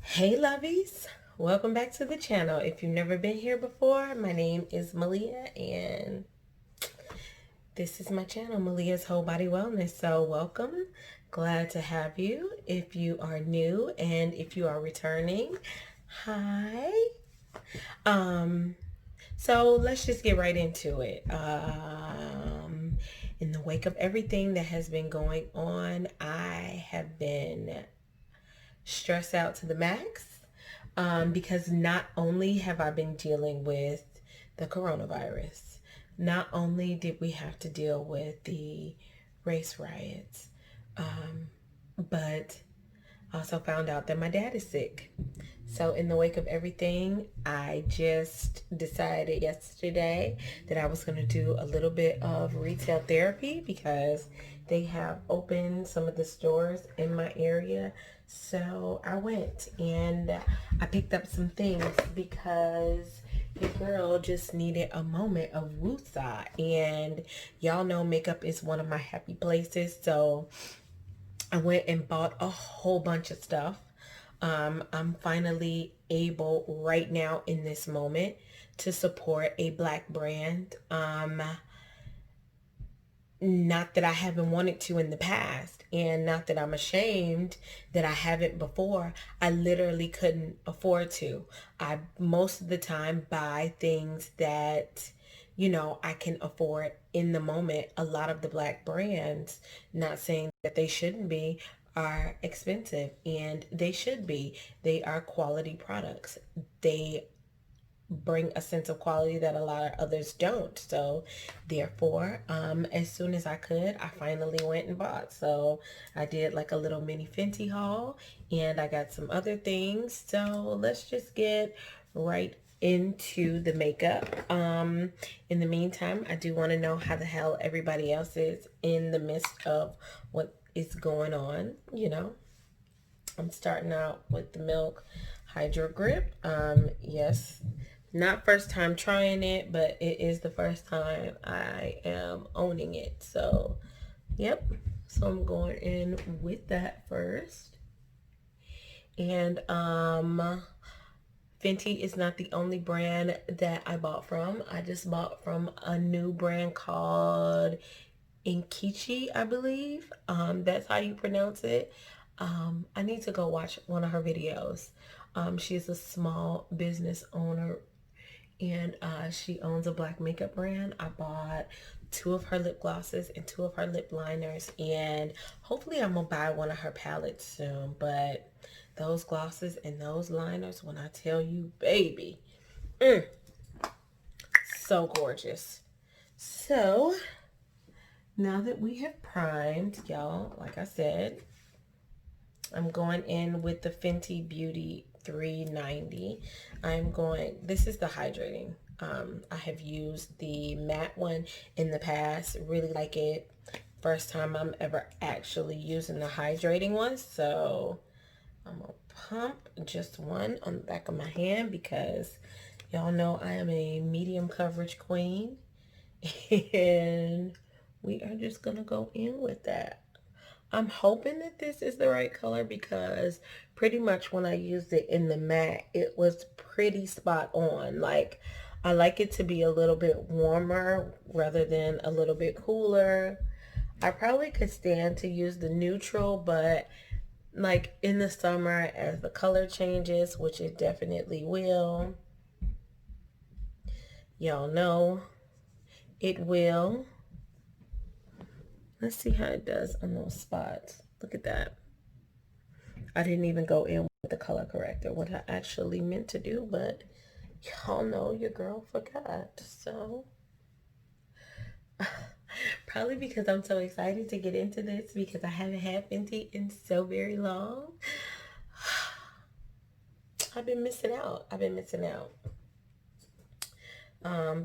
Hey lovies, welcome back to the channel. If you've never been here before, my name is Malia and this is my channel, Malia's Whole Body Wellness. So welcome, glad to have you. If you are new and if you are returning, hi. So let's just get right into it. In the wake of everything that has been going on, I have been stressed out to the max. Because not only have I been dealing with the coronavirus, not only did we have to deal with the race riots, but I also found out that my dad is sick. So in the wake of everything, I just decided yesterday that I was going to do a little bit of retail therapy because they have opened some of the stores in my area. So I went and I picked up some things because your girl just needed a moment of woosah. And y'all know makeup is one of my happy places. So I went and bought a whole bunch of stuff. I'm finally able right now in this moment to support a black brand. Not that I haven't wanted to in the past, and not that I'm ashamed that I haven't before. I literally couldn't afford to. I most of the time buy things that I can afford in the moment. A lot of the black brands, not saying that they shouldn't be, are expensive, and they should be. They are quality products. They bring a sense of quality that a lot of others don't. So therefore, as soon as I could, I finally went and bought. So I did like a little mini Fenty haul, and I got some other things. So let's just get right into the makeup. In the meantime, I do want to know how the hell everybody else is in the midst of what is going on. I'm starting out with the Milk Hydro Grip. Yes, not first time trying it, but it is the first time I am owning it. So, yep. So I'm going in with that first. And Fenty is not the only brand that I bought from. I just bought from a new brand called Inkichi, I believe. That's how you pronounce it. I need to go watch one of her videos. She's a small business owner, and she owns a black makeup brand. I bought 2 of her lip glosses and 2 of her lip liners, and hopefully I'm gonna buy one of her palettes soon. But those glosses and those liners, when I tell you, baby, so gorgeous. So now that we have primed, y'all, like I said, I'm going in with the Fenty Beauty 390. This is the hydrating. I have used the matte one in the past, really like it. First time I'm ever actually using the hydrating one. So I'm gonna pump just one on the back of my hand because y'all know I am a medium coverage queen. And we are just gonna go in with that. I'm hoping that this is the right color because pretty much when I used it in the matte, it was pretty spot on. Like, I like it to be a little bit warmer rather than a little bit cooler. I probably could stand to use the neutral, but like in the summer as the color changes, which it definitely will, y'all know it will. Let's see how it does on those spots. Look at that. I didn't even go in with the color corrector, what I actually meant to do, but y'all know your girl forgot. So probably because I'm so excited to get into this because I haven't had Fenty in so very long. I've been missing out.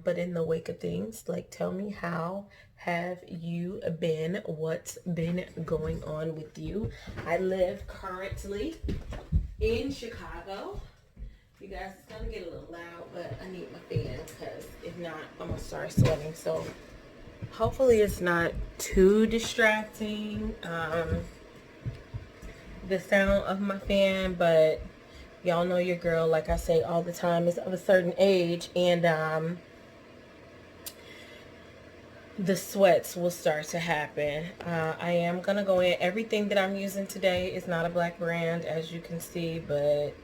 But in the wake of things, like, tell me, how have you been? What's been going on with you? I live currently in Chicago. You guys, it's gonna get a little loud, but I need my fan because if not, I'm gonna start sweating. So hopefully it's not too distracting, the sound of my fan, but Y'all know your girl, like I say all the time, is of a certain age, and the sweats will start to happen. I am gonna go in. Everything that I'm using today is not a black brand, as you can see, but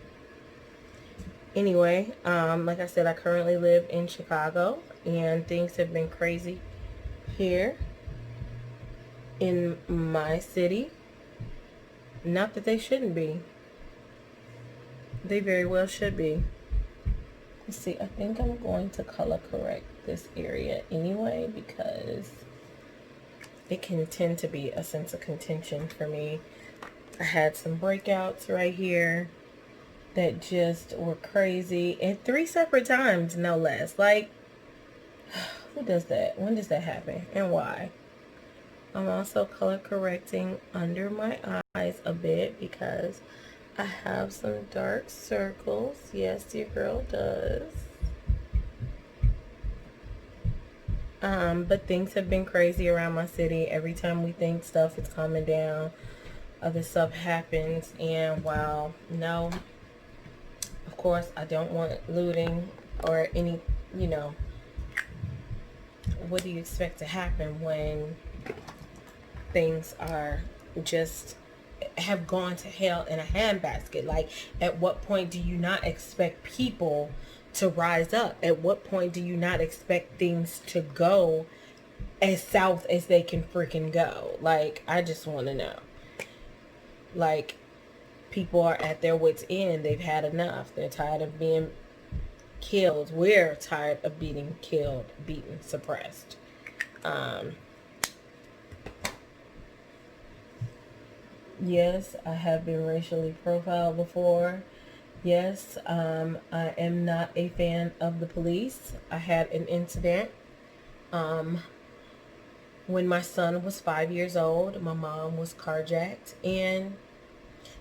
anyway, like I said, I currently live in Chicago, and things have been crazy here in my city. Not that they shouldn't be. They very well should be. Let's see, I think I'm going to color correct this area anyway, because it can tend to be a sense of contention for me. I had some breakouts right here that just were crazy, and 3 separate times, no less. Like, who does that? When does that happen, and why? I'm also color correcting under my eyes a bit because I have some dark circles. Yes, your girl does. But things have been crazy around my city. Every time we think stuff is calming down, other stuff happens. And while, no, of course, I don't want looting or any, you know, what do you expect to happen when things are just have gone to hell in a handbasket? Like, at what point do you not expect people to rise up? At what point do you not expect things to go as south as they can freaking go? Like, I just want to know. Like, people are at their wits' end. They've had enough. They're tired of being killed. We're tired of being killed, beaten, suppressed. Yes, I have been racially profiled before. Yes, I am not a fan of the police. I had an incident when my son was 5 years old. My mom was carjacked, and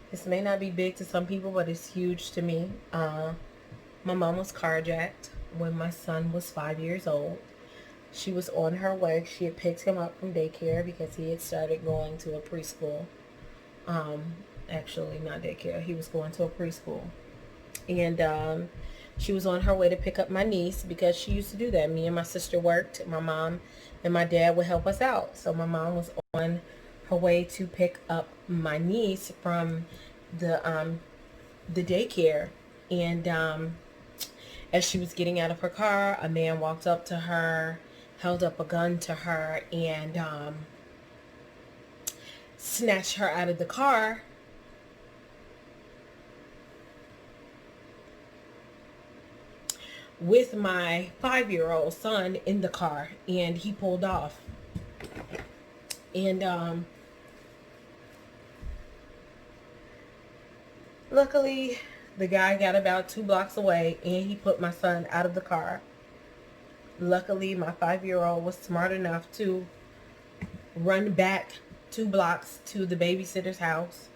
this may not be big to some people, but it's huge to me. My mom was carjacked when my son was 5 years old. She was on her way. She had picked him up from daycare because he had started going to a preschool. Actually, not daycare. He was going to a preschool. And she was on her way to pick up my niece because she used to do that. Me and my sister worked. My mom and my dad would help us out. So my mom was on her way to pick up my niece from the daycare. And as she was getting out of her car, a man walked up to her, held up a gun to her, and snatched her out of the car. With my 5-year-old son in the car, and he pulled off. And luckily, the guy got about 2 blocks away, and he put my son out of the car. Luckily, my 5-year-old was smart enough to run back 2 blocks to the babysitter's house.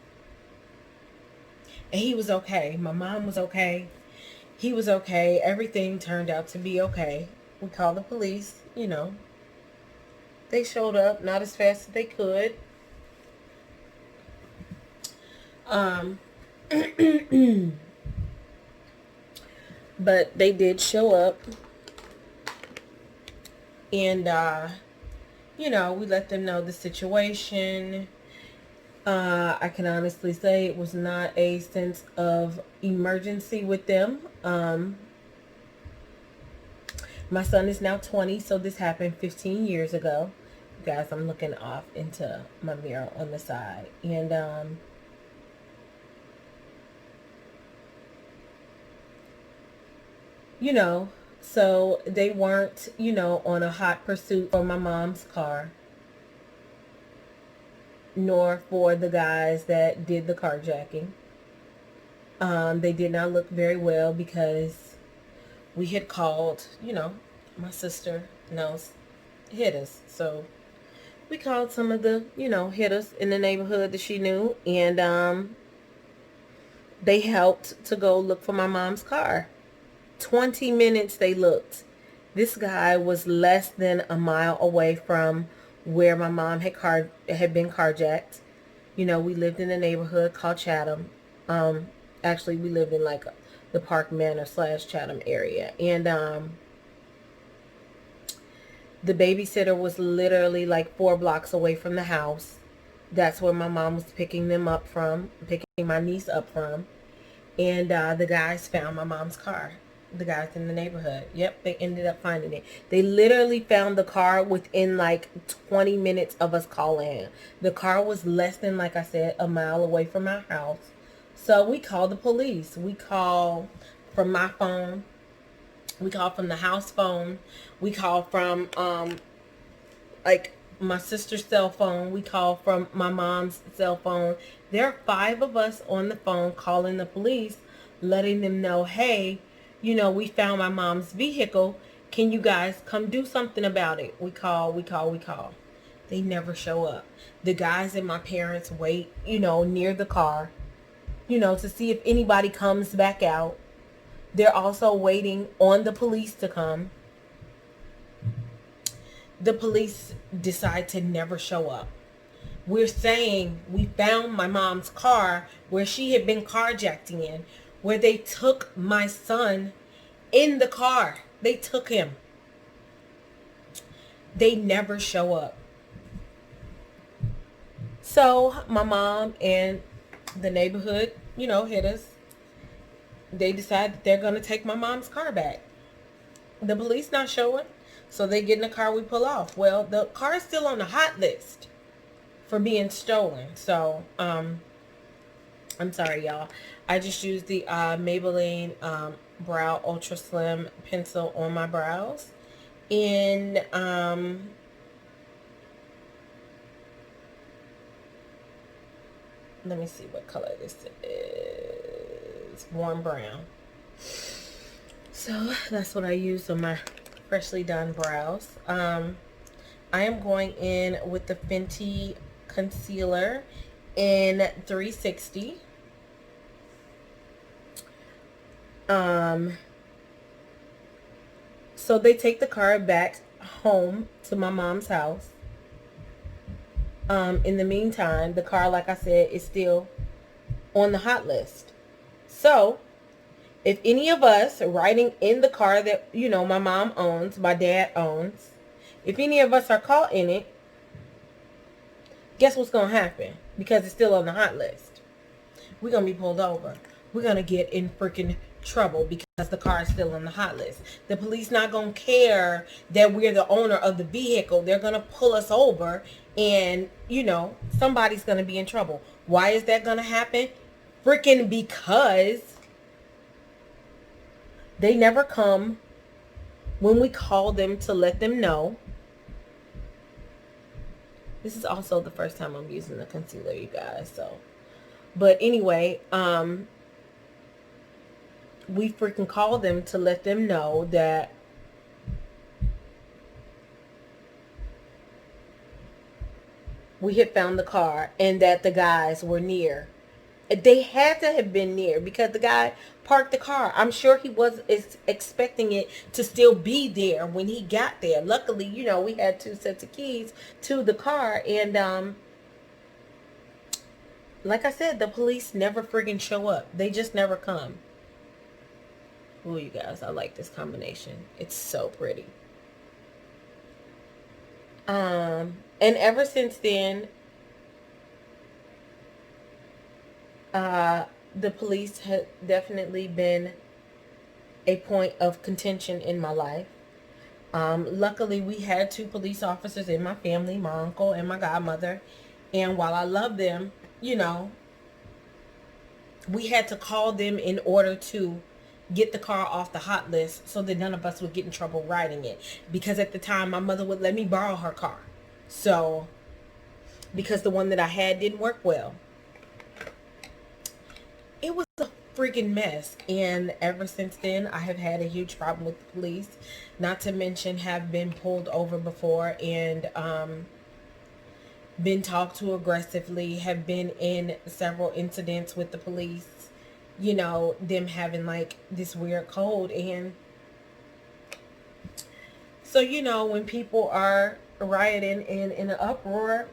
And he was okay. My mom was okay. He was okay. Everything turned out to be okay. We called the police, you know. They showed up, not as fast as they could. But they did show up. And, you know, we let them know the situation. I can honestly say it was not a sense of emergency with them. My son is now 20, so this happened 15 years ago. You guys, I'm looking off into my mirror on the side. And you know, so they weren't, you know, on a hot pursuit for my mom's car, nor for the guys that did the carjacking. They did not look very well because we had called, you know, my sister knows hitters. So we called some of the, you know, hitters in the neighborhood that she knew. And they helped to go look for my mom's car. 20 minutes they looked. This guy was less than a mile away from where my mom had been carjacked. You know, we lived in a neighborhood called Chatham. Actually, we lived in like the Park Manor / Chatham area. And the babysitter was literally like 4 blocks away from the house. That's where my mom was picking my niece up from. And the guys found my mom's car. The guys in the neighborhood. Yep, they ended up finding it. They literally found the car within like 20 minutes of us calling. The car was less than, like I said, a mile away from our house. So we called the police. We called from my phone. We called from the house phone. We called from like my sister's cell phone. We called from my mom's cell phone. There are 5 of us on the phone calling the police, letting them know, hey, you know, we found my mom's vehicle. Can you guys come do something about it? We call. They never show up. The guys and my parents wait, you know, near the car, you know, to see if anybody comes back out. They're also waiting on the police to come. The police decide to never show up. We're saying we found my mom's car where she had been carjacked in, where they took my son in the car. They took him. They never show up. So my mom and the neighborhood, you know, hit us. They decide that they're going to take my mom's car back. The police not showing. So they get in the car, we pull off. Well, the car is still on the hot list for being stolen. So, I'm sorry, y'all. I just used the Maybelline Brow Ultra Slim pencil on my brows. And, let me see what color this is. Warm brown. So, that's what I use on my freshly done brows. I am going in with the Fenty concealer in 360. So they take the car back home to my mom's house. In the meantime, the car, like I said, is still on the hot list. So if any of us riding in the car that, you know, my mom owns, my dad owns, if any of us are caught in it, guess what's going to happen? Because it's still on the hot list. We're going to be pulled over. We're going to get in freaking trouble because the car is still on the hot list. The police not going to care that we're the owner of the vehicle. They're going to pull us over and, you know, somebody's going to be in trouble. Why is that going to happen? Freaking because they never come when we call them to let them know. This is also the first time I'm using the concealer, you guys. So, but anyway, we freaking call them to let them know that we had found the car and that the guys were near. They had to have been near because the guy parked the car. I'm sure he was expecting it to still be there when he got there. Luckily, you know, we had 2 sets of keys to the car. And like I said, the police never friggin' show up. They just never come. Oh, you guys, I like this combination. It's so pretty. And ever since then, the police have definitely been a point of contention in my life. Luckily, we had 2 police officers in my family, my uncle and my godmother. And while I love them, you know, we had to call them in order to get the car off the hot list so that none of us would get in trouble riding it. Because at the time, my mother would let me borrow her car. So, because the one that I had didn't work well. It was a freaking mess. And ever since then, I have had a huge problem with the police. Not to mention have been pulled over before and been talked to aggressively. Have been in several incidents with the police. You know, them having like this weird code. And so, you know, when people are rioting and in an uproar,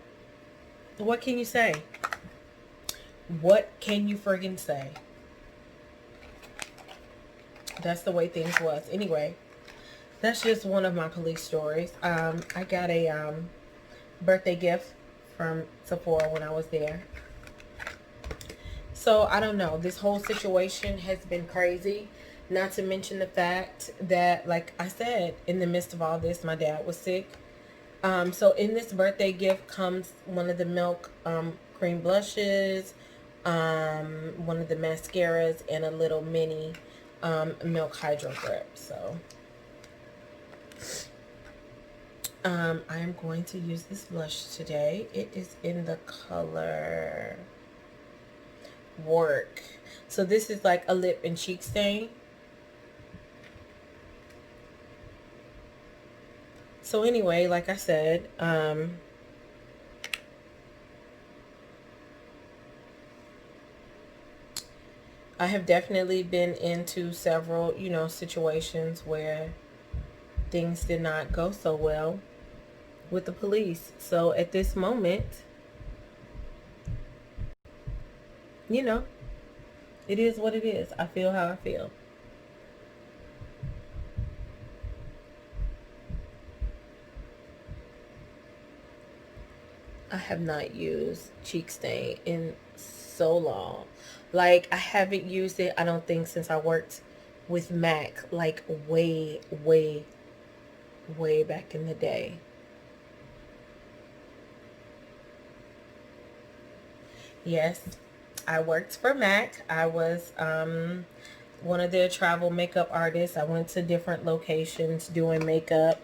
what can you say? What can you friggin' say? that's the way things was. Anyway, that's just one of my police stories. I got a birthday gift from Sephora when I was there. So I don't know. This whole situation has been crazy. Not to mention the fact that, like I said, in the midst of all this, my dad was sick. So in this birthday gift comes one of the milk cream blushes, one of the mascaras, and a little mini milk hydro grip. So I am going to use this blush today. It is in the color Work. So this is like a lip and cheek stain. So anyway, like I said, I have definitely been into several, you know, situations where things did not go so well with the police. So at this moment, you know, it is what it is. I feel how I feel. I have not used cheek stain in so long. Like, I haven't used it, I don't think, since I worked with MAC, like way back in the day. Yes, I worked for MAC. I was one of their travel makeup artists. I went to different locations doing makeup.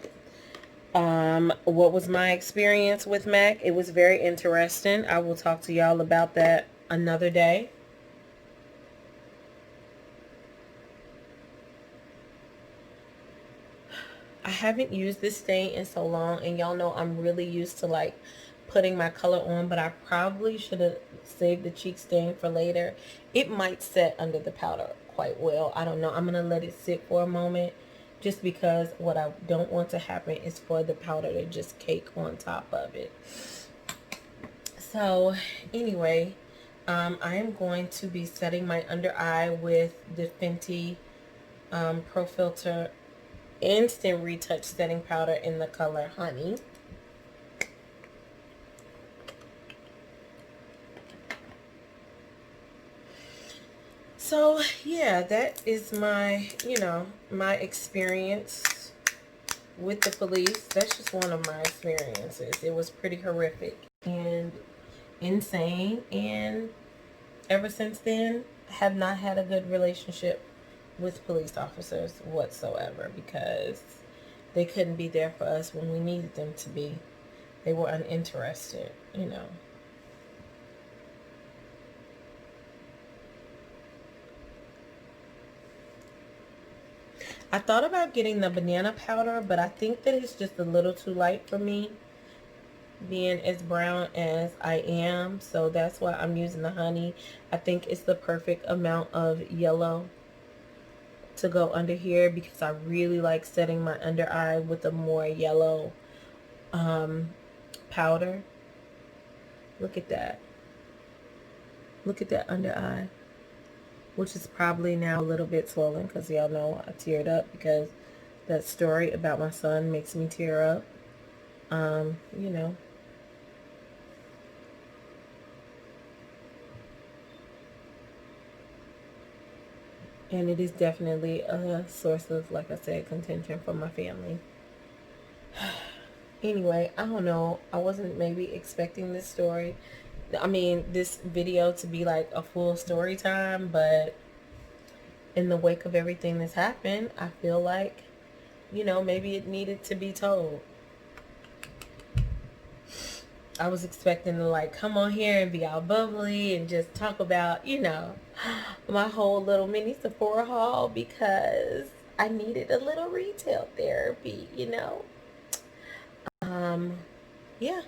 What was my experience with MAC? It was very interesting. I will talk to y'all about that another day. I haven't used this stain in so long, and y'all know I'm really used to like putting my color on, but I probably should have saved the cheek stain for later. It might set under the powder quite well. I don't know. I'm going to let it sit for a moment, just because what I don't want to happen is for the powder to just cake on top of it. So anyway, I am going to be setting my under eye with the Fenty Pro Filter Instant Retouch Setting Powder in the color Honey. So yeah, that is my, you know, my experience with the police. That's just one of my experiences. It was pretty horrific and insane, and ever since then, I have not had a good relationship with police officers whatsoever, because they couldn't be there for us when we needed them to be. They were uninterested, you know. I thought about getting the banana powder, but I think that it's just a little too light for me, being as brown as I am. So that's why I'm using the honey. I think it's the perfect amount of yellow to go under here, because I really like setting my under eye with a more yellow powder. Look at that. Look at that under eye, which is probably now a little bit swollen, because y'all know I teared up because that story about my son makes me tear up. You know. And it is definitely a source of, like I said, contention for my family. Anyway, I don't know. I wasn't maybe expecting this story. I mean, this video to be like a full story time, but in the wake of everything that's happened, I feel like, you know, maybe it needed to be told. I was expecting to like come on here and be all bubbly and just talk about, you know, my whole little mini Sephora haul, because I needed a little retail therapy, you know. Yeah.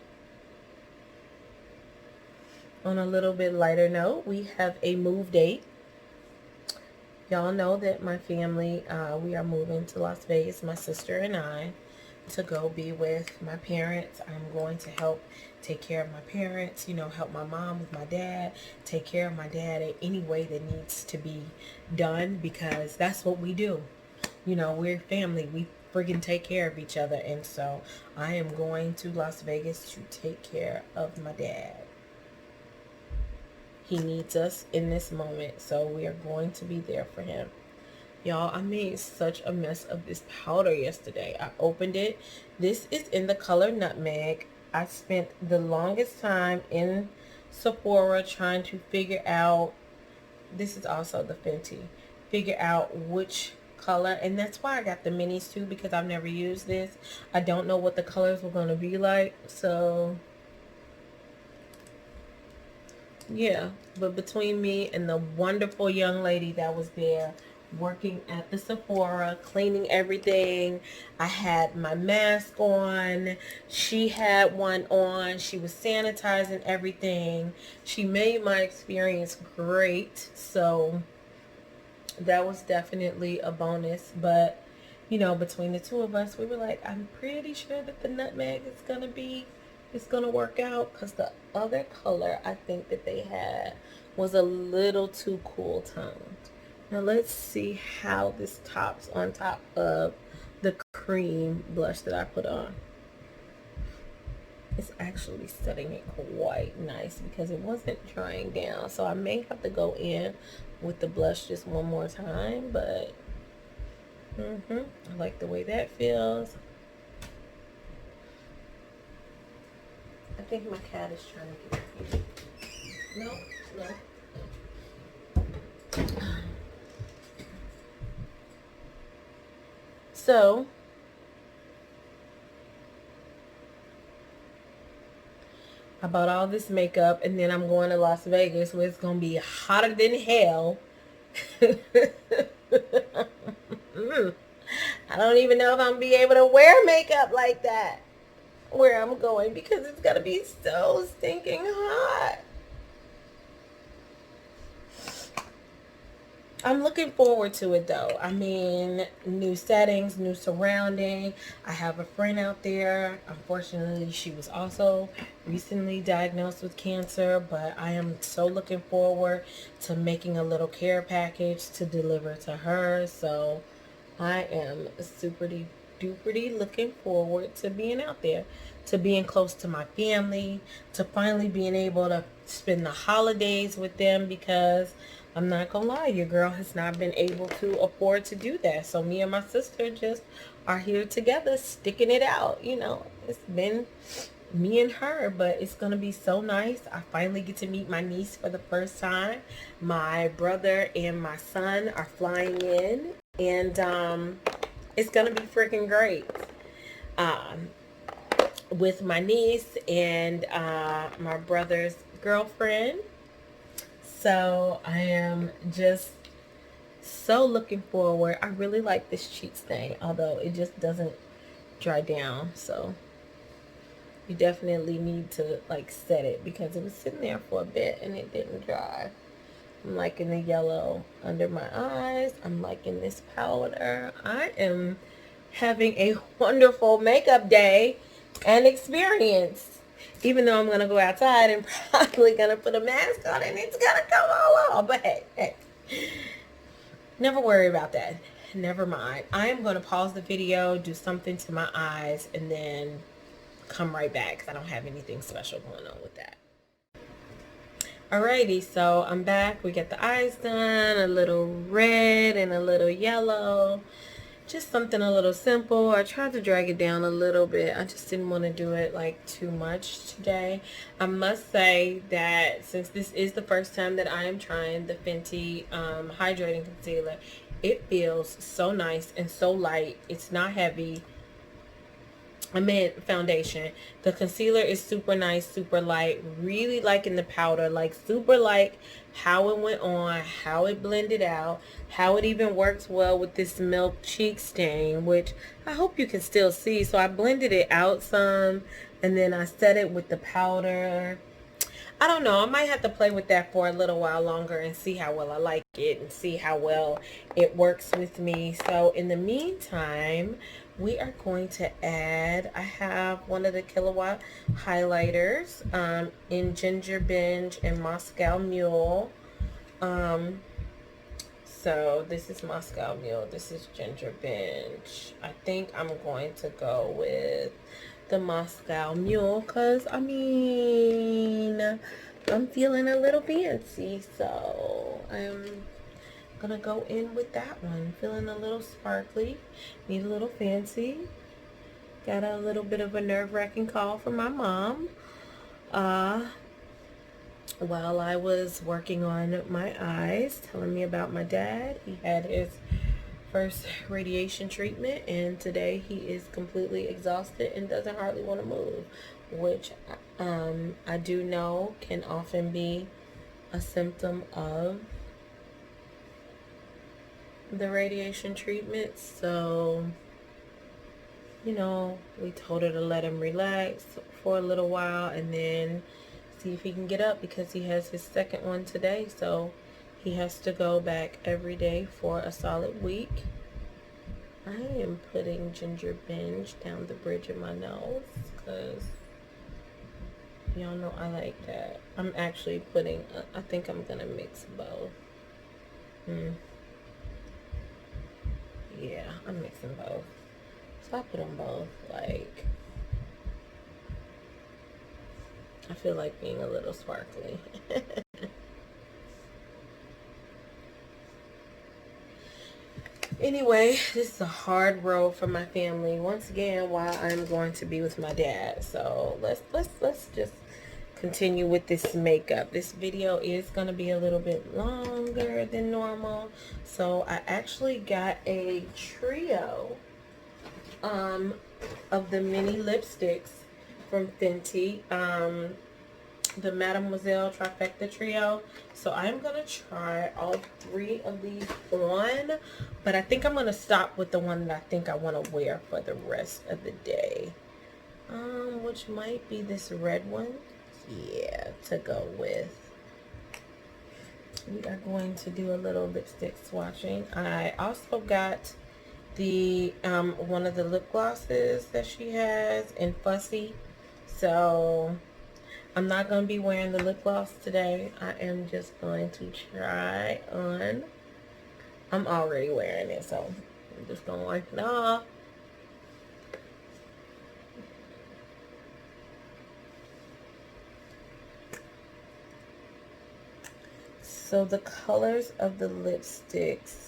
On a little bit lighter note, we have a move date. Y'all know that my family, we are moving to Las Vegas, my sister and I. to go be with my parents. I'm going to help take care of my parents, you know, help my mom with my dad, take care of my dad in any way that needs to be done, because that's what we do. You know, we're family. We friggin' take care of each other. And so I am going to Las Vegas to take care of my dad. He needs us in this moment, so we are going to be there for him. Y'all, I made such a mess of this powder yesterday. I opened it. This is in the color Nutmeg. I spent the longest time in Sephora trying to figure out, this is also the Fenty, figure out which color, and that's why I got the minis too, because I've never used this. I don't know what the colors were going to be like, so yeah. But between me and the wonderful young lady that was there working at the Sephora, cleaning everything, I had my mask on, she had one on, she was sanitizing everything. She made my experience great, so that was definitely a bonus. But you know, between the two of us, we were like, I'm pretty sure that the Nutmeg is gonna be, it's gonna work out, because the other color I think that they had was a little too cool toned. Now let's see how this tops on top of the cream blush that I put on. It's actually setting it quite nice because it wasn't drying down, so I may have to go in with the blush just one more time. But I like the way that feels. I think my cat is trying to get me. No. So I bought all this makeup, and then I'm going to Las Vegas where it's going to be hotter than hell. I don't even know if I'm going to be able to wear makeup like that where I'm going, because it's going to be so stinking hot. I'm looking forward to it though. I mean, new settings, new surrounding. I have a friend out there. Unfortunately, she was also recently diagnosed with cancer, but I am so looking forward to making a little care package to deliver to her. So I am super duper looking forward to being out there, to being close to my family, to finally being able to spend the holidays with them, because I'm not gonna lie, your girl has not been able to afford to do that. So me and my sister just are here together, sticking it out. You know, it's been me and her, but it's gonna be so nice. I finally get to meet my niece for the first time. My brother and my son are flying in, and it's gonna be freaking great. With my niece and my brother's girlfriend. So I am just so looking forward. I really like this cheek stain, although it just doesn't dry down. So you definitely need to like set it, because it was sitting there for a bit and it didn't dry. I'm liking the yellow under my eyes. I'm liking this powder. I am having a wonderful makeup day and experience. Even though I'm going to go outside and probably going to put a mask on and it's going to come all off. But hey, never worry about that. Never mind. I am going to pause the video, do something to my eyes, and then come right back, because I don't have anything special going on with that. Alrighty, so I'm back. We got the eyes done, a little red and a little yellow. Just something a little simple. I tried to drag it down a little bit. I just didn't want to do it like too much today. I must say that since this is the first time that I am trying the Fenty hydrating concealer, it feels so nice and so light. It's not heavy. I meant foundation. The concealer is super nice, super light. Really liking the powder, like super like how it went on, how it blended out, how it even works well with this milk cheek stain, which I hope you can still see. So I blended it out some, and then I set it with the powder. I don't know. I might have to play with that for a little while longer and see how well I like it and see how well it works with me. So in the meantime, we are going to add, I have one of the Kilowatt highlighters in Ginger Binge and Moscow Mule. So this is Moscow Mule. This is Ginger Binge. I think I'm going to go with the Moscow Mule because, I mean, I'm feeling a little fancy. So I'm going to go in with that one. Feeling a little sparkly. Need a little fancy. Got a little bit of a nerve-wracking call from my mom. While I was working on my eyes, telling me about my dad. He had his first radiation treatment, and today he is completely exhausted and doesn't hardly want to move, which I do know can often be a symptom of the radiation treatment. So, you know, we told her to let him relax for a little while and then see if he can get up, because he has his second one today. So he has to go back every day for a solid week. I am putting Ginger Binge down the bridge of my nose because y'all know I like that. I'm actually putting, I think I'm gonna mix both. Yeah, I'm mixing both. So I put them both. Like, I feel like being a little sparkly. Anyway, this is a hard road for my family once again while I'm going to be with my dad. So let's just continue with this makeup. This video is going to be a little bit longer than normal. So I actually got a trio of the mini lipsticks from Fenty, the Mademoiselle Trifecta Trio. So I'm going to try all three of these on, but I think I'm going to stop with the one that I think I want to wear for the rest of the day, which might be this red one. Yeah, to go with. We are going to do a little lipstick swatching. I also got the one of the lip glosses that she has in Fussy. So I'm not going to be wearing the lip gloss today. I am just going to try on. I'm already wearing it, so I'm just going to wipe it off. So the colors of the lipsticks,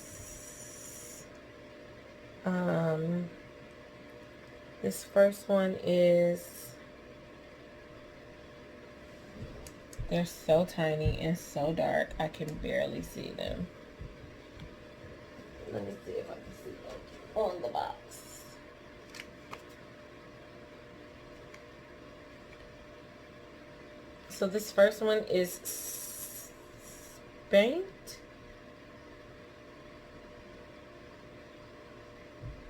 this first one is, they're so tiny and so dark, I can barely see them. Let me see if I can see them on the box. So this first one is Spanked.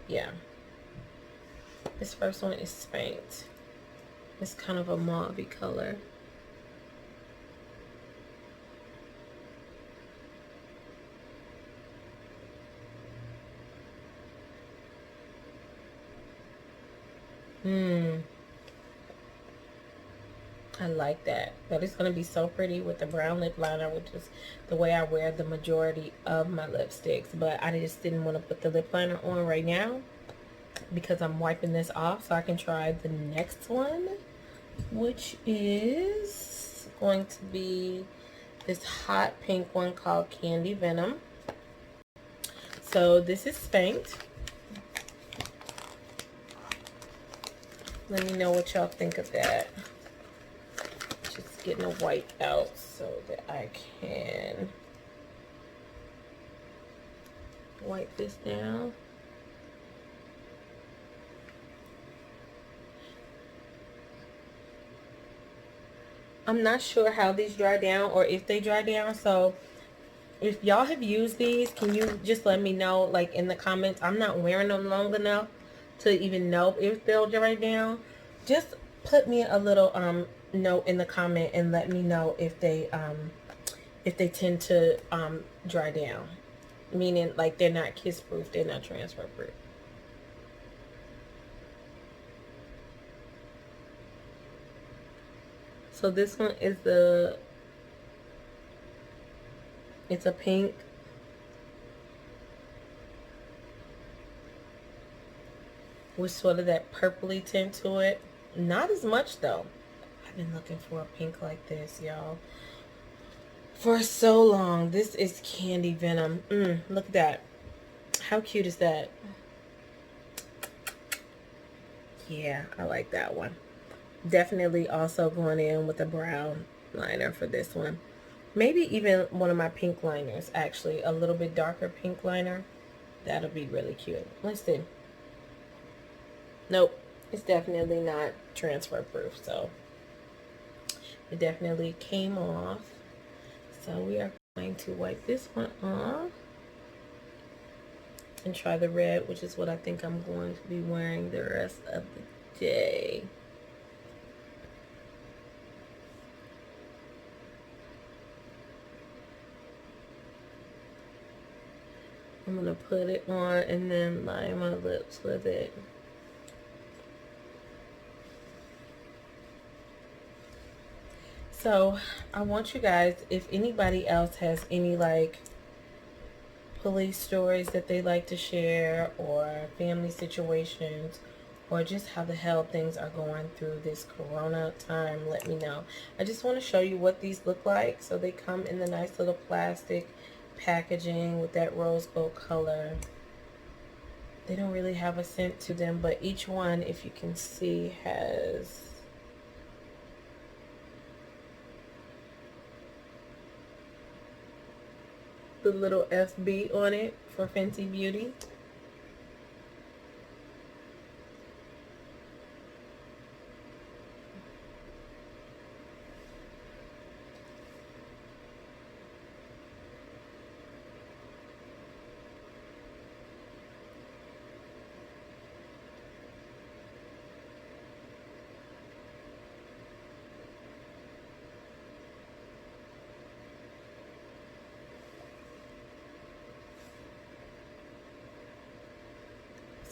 Yeah. This first one is Spanked. It's kind of a mauve-y color. I like that. But it's going to be so pretty with the brown lip liner, which is the way I wear the majority of my lipsticks. But I just didn't want to put the lip liner on right now because I'm wiping this off so I can try the next one, which is going to be this hot pink one called Candy Venom. So this is Spanked. Let me know what y'all think of that. Just getting a wipe out so that I can wipe this down. I'm not sure how these dry down or if they dry down. So if y'all have used these, can you just let me know, like, in the comments? I'm not wearing them long enough to even know if they'll dry down. Just put me a little note in the comment and let me know if they tend to dry down, meaning like they're not kiss proof, they're not transfer proof. So this one is it's a pink. With sort of that purpley tint to it. Not as much though. I've been looking for a pink like this, y'all, for so long. This is Candy Venom. Look at that. How cute is that? Yeah, I like that one. Definitely also going in with a brown liner for this one. Maybe even one of my pink liners, actually. A little bit darker pink liner. That'll be really cute. Let's see. Nope, it's definitely not transfer proof, so it definitely came off. So we are going to wipe this one off and try the red, which is what I think I'm going to be wearing the rest of the day. I'm going to put it on and then line my lips with it. So I want you guys, if anybody else has any like police stories that they like to share, or family situations, or just how the hell things are going through this corona time, let me know. I just want to show you what these look like. So they come in the nice little plastic packaging with that rose gold color. They don't really have a scent to them, but each one, if you can see, has the little FB on it for Fenty Beauty.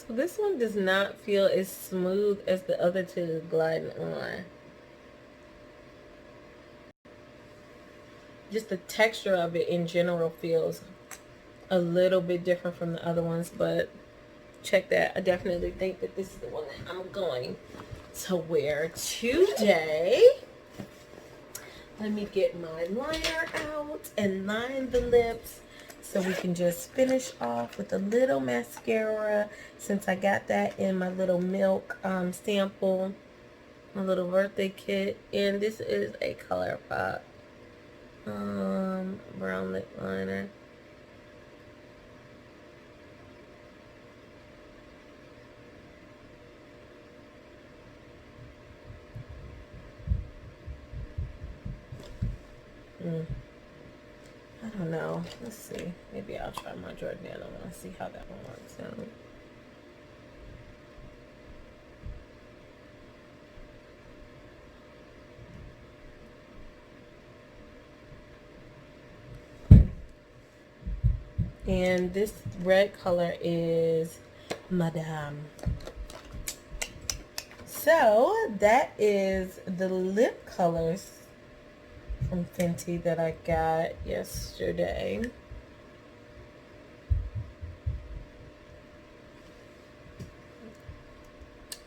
So this one does not feel as smooth as the other two gliding on. Just the texture of it in general feels a little bit different from the other ones, but check that. I definitely think that this is the one that I'm going to wear today. Let me get my liner out and line the lips so we can just finish off with a little mascara, since I got that in my little milk sample, my little birthday kit. And this is a ColourPop brown lip liner. I don't know. Let's see. Maybe I'll try my Jordana one and see how that one works out. And this red color is Madame. So that is the lip colors from Fenty that I got yesterday.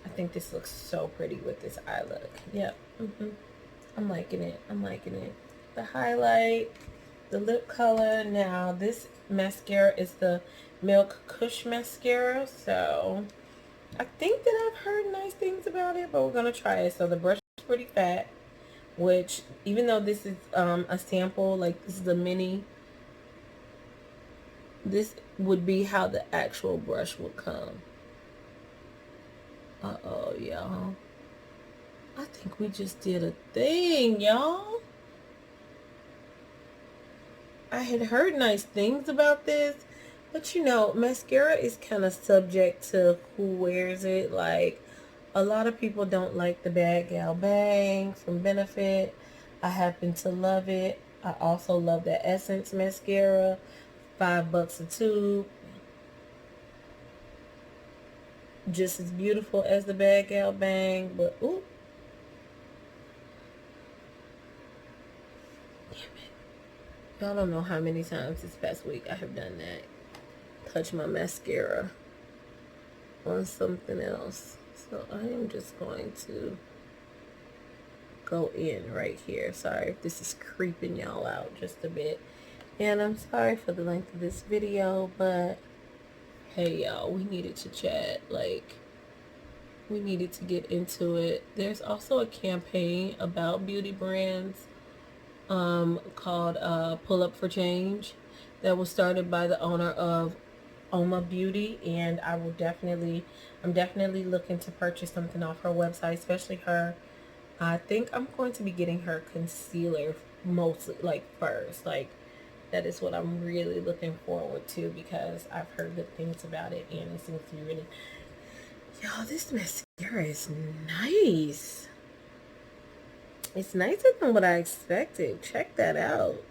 I think this looks so pretty with this eye look. Yep. I'm liking it. I'm liking it. The highlight, the lip color. Now this mascara is the Milk Kush mascara. So I think that I've heard nice things about it, but we're going to try it. So the brush is pretty fat, which even though this is a sample, like this is a mini, this would be how the actual brush would come. Uh-oh, y'all. I think we just did a thing, y'all. I had heard nice things about this, but you know, mascara is kind of subject to who wears it. Like, A lot of people don't like the Bad Gal Bang from Benefit. I happen to love it. I also love the Essence mascara, $5 a tube. Just as beautiful as the Bad Gal Bang, but ooh, damn it! Y'all don't know how many times this past week I have done that. Touch my mascara on something else. So I am just going to go in right here. Sorry if this is creeping y'all out just a bit. And I'm sorry for the length of this video, but hey y'all, we needed to chat. Like, we needed to get into it. There's also a campaign about beauty brands called Pull Up for Change that was started by the owner of Oma Beauty, and I'm definitely looking to purchase something off her website, especially her. I think I'm going to be getting her concealer mostly, like first. Like, that is what I'm really looking forward to because I've heard good things about it, and it seems to be really... Y'all, this mascara is nice. It's nicer than what I expected. Check that out.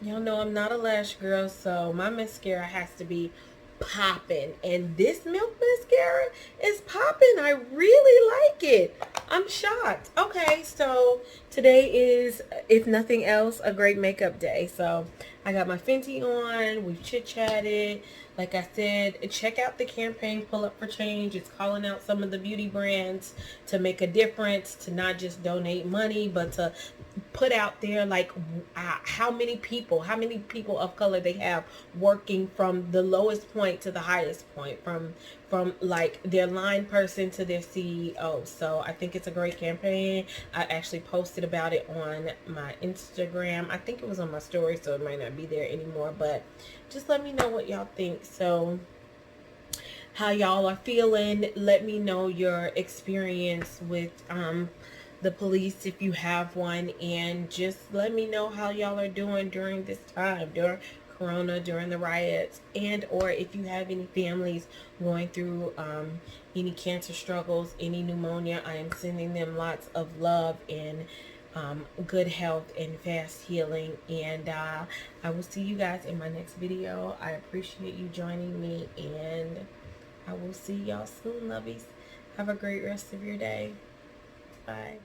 Y'all know I'm not a lash girl, so my mascara has to be popping. And this Milk mascara is popping. I really like it. I'm shocked. Okay, so today is, if nothing else, a great makeup day. So I got my Fenty on. We've chit-chatted. Like I said, check out the campaign Pull Up for Change. It's calling out some of the beauty brands to make a difference, to not just donate money, but to put out there like how many people of color they have working from the lowest point to the highest point, from like their line person to their CEO. So I think it's a great campaign. I actually posted about it on my Instagram. I think it was on my story, so it might not be there anymore, but just let me know what y'all think. So how y'all are feeling. Let me know your experience with the police if you have one, and just let me know how y'all are doing during this time, during Corona, during the riots, and or if you have any families going through any cancer struggles, any pneumonia. I am sending them lots of love and good health and fast healing, and I will see you guys in my next video. I appreciate you joining me, and I will see y'all soon, lovies. Have a great rest of your day. Bye.